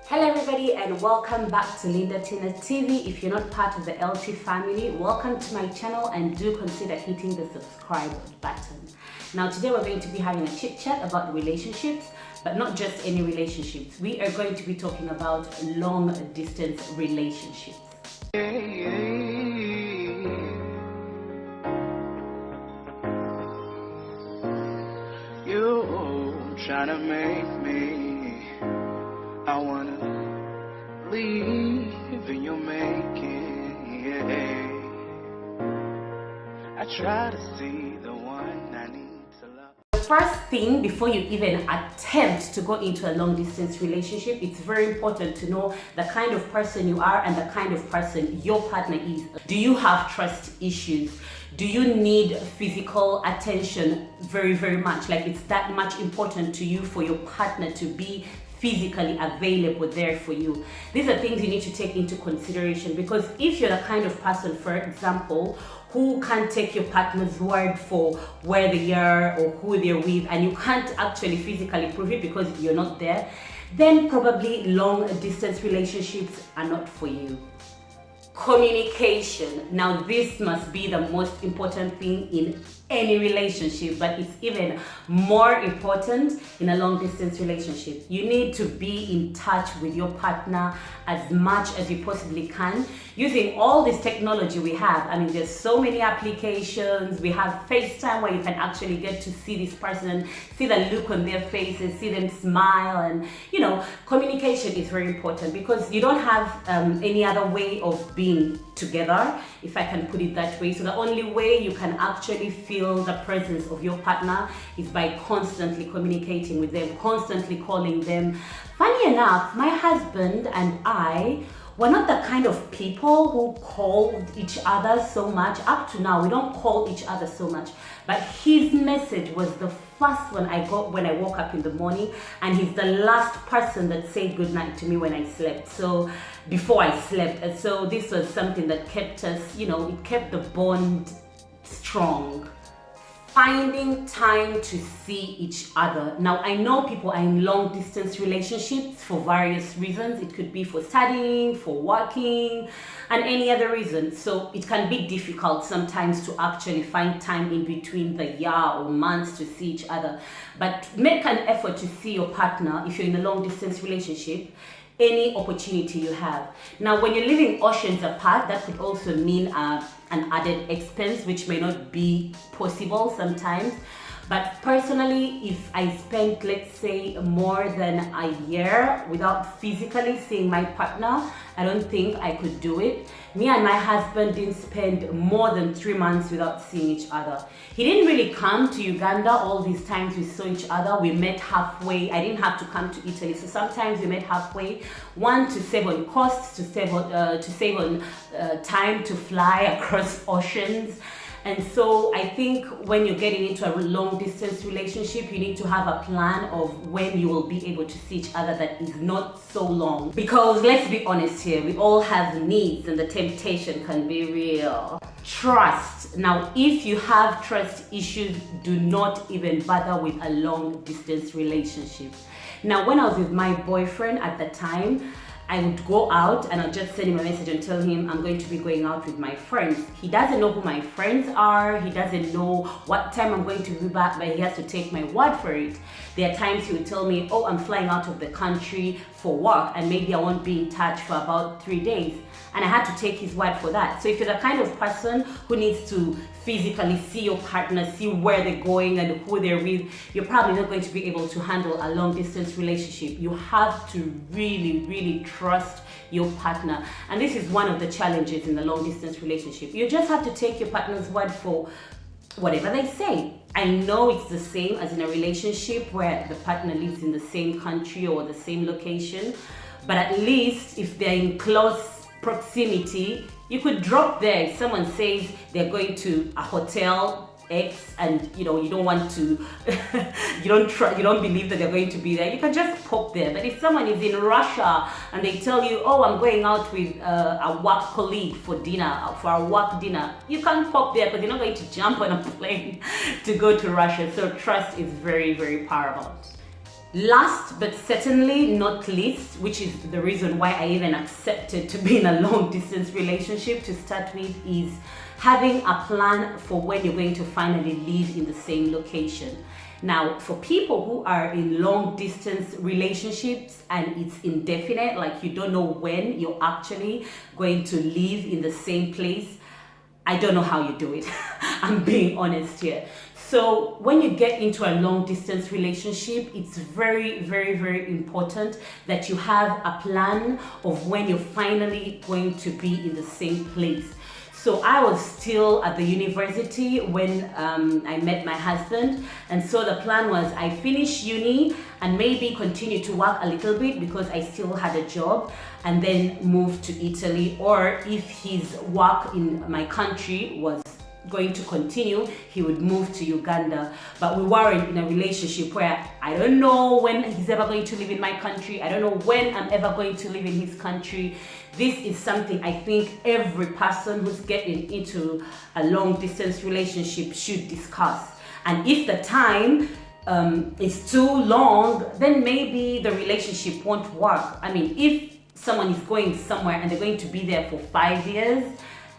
Hello everybody and welcome back to Linda Tina TV. If you're not part of the LT family, welcome to my channel and do consider hitting the subscribe button. Now today we're going to be having a chit chat about relationships, but not just any relationships. We are going to be talking about long distance relationships. You trying to make me, I wanna leave and you're making, yeah. I try to see the one I need to love. The first thing before you even attempt to go into a long distance relationship, it's very important to know the kind of person you are and the kind of person your partner is. Do you have trust issues? Do you need physical attention very much? Like it's that much important to you for your partner to be physically available there for you? These are things you need to take into consideration, because if you're the kind of person, for example, who can't take your partner's word for where they are or who they're with, and you can't actually physically prove it because you're not there, then probably long distance relationships are not for you. Communication. Now this must be the most important thing in any relationship, but it's even more important in a long distance relationship. You need to be in touch with your partner as much as you possibly can using all this technology we have. I mean, there's so many applications. We have FaceTime where you can actually get to see this person, see the look on their faces, see them smile, and communication is very important because you don't have any other way of being together, if I can put it that way. So the only way you can actually feel the presence of your partner is by constantly communicating with them, constantly calling them. Funny enough, my husband and I were not the kind of people who called each other so much. Up to now, we don't call each other so much. But his message was the first one I got when I woke up in the morning, and he's the last person that said goodnight to me when I slept. So before I slept. And so this was something that kept us, it kept the bond strong. Finding time to see each other. Now, I know people are in long distance relationships for various reasons. It could be for studying, for working, and any other reason. So it can be difficult sometimes to actually find time in between the year or months to see each other. But make an effort to see your partner if you're in a long distance relationship any opportunity you have. Now, when you're living oceans apart, that could also mean an added expense, which may not be possible sometimes. But personally, if I spent, let's say, more than a year without physically seeing my partner, I don't think I could do it. Me and my husband didn't spend more than 3 months without seeing each other. He didn't really come to Uganda all these times we saw each other. We met halfway. I didn't have to come to Italy, so sometimes we met halfway. One, to save on costs, to save on time to fly across oceans. And so I think when you're getting into a long distance relationship, you need to have a plan of when you will be able to see each other that is not so long. Because let's be honest here, we all have needs and the temptation can be real. Trust. Now, if you have trust issues, do not even bother with a long distance relationship. Now, when I was with my boyfriend at the time, I would go out and I'd just send him a message and tell him I'm going to be going out with my friends. He doesn't know who my friends are. He doesn't know what time I'm going to be back, but he has to take my word for it. There are times he would tell me, oh, I'm flying out of the country for work and maybe I won't be in touch for about 3 days. And I had to take his word for that. So if you're the kind of person who needs to physically see your partner, see where they're going and who they're with, you're probably not going to be able to handle a long distance relationship. You have to really trust your partner. And this is one of the challenges in the long distance relationship. You just have to take your partner's word for whatever they say. I know it's the same as in a relationship where the partner lives in the same country or the same location, but at least if they're in close proximity, you could drop there. If someone says they're going to a hotel X and you don't want to you don't believe that they're going to be there, you can just pop there. But if someone is in Russia and they tell you, oh, I'm going out with a work colleague for dinner, for a work dinner, you can't pop there because you're not going to jump on a plane to go to Russia. So trust is very paramount. Last but certainly not least, which is the reason why I even accepted to be in a long distance relationship to start with, is having a plan for when you're going to finally live in the same location. Now, for people who are in long distance relationships and it's indefinite, like you don't know when you're actually going to live in the same place, I don't know how you do it. I'm being honest here. So when you get into a long distance relationship, it's very, very, very important that you have a plan of when you're finally going to be in the same place. So I was still at the university when I met my husband, and so the plan was I finish uni and maybe continue to work a little bit because I still had a job, and then move to Italy, or if his work in my country was going to continue, he would move to Uganda. But we weren't in a relationship where I don't know when he's ever going to live in my country. I don't know when I'm ever going to live in his country. This is something I think every person who's getting into a long distance relationship should discuss. And if the time is too long, then maybe the relationship won't work. I mean, if someone is going somewhere and they're going to be there for 5 years,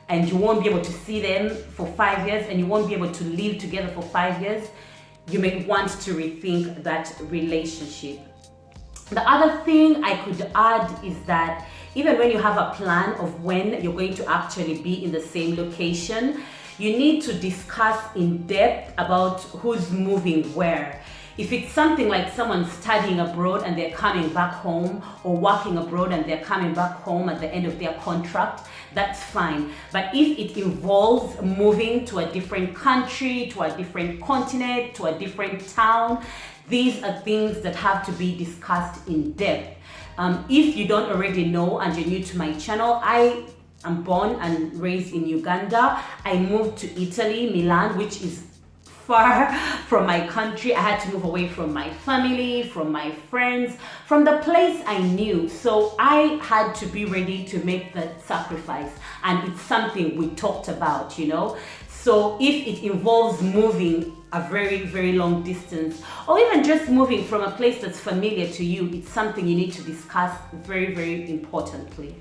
and you won't be able to see them for 5 years, and you won't be able to live together for 5 years, you may want to rethink that relationship. The other thing I could add is that even when you have a plan of when you're going to actually be in the same location, you need to discuss in depth about who's moving where. If it's something like someone studying abroad and they're coming back home, or working abroad and they're coming back home at the end of their contract, that's fine. But if it involves moving to a different country, to a different continent, to a different town, these are things that have to be discussed in depth. If you don't already know and you're new to my channel, I am born and raised in Uganda. I moved to Italy, Milan, which is far from my country. I had to move away from my family, from my friends, from the place I knew. So I had to be ready to make that sacrifice. And it's something we talked about, you know. So if it involves moving a very, very long distance, or even just moving from a place that's familiar to you, it's something you need to discuss very, very importantly.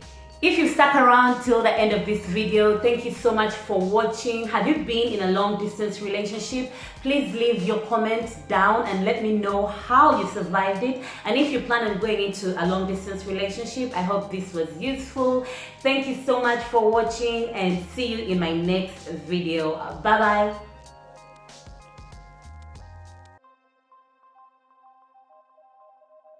If you stuck around till the end of this video, thank you so much for watching. Have you been in a long distance relationship? Please leave your comments down and let me know how you survived it. And if you plan on going into a long distance relationship, I hope this was useful. Thank you so much for watching, and see you in my next video. Bye bye.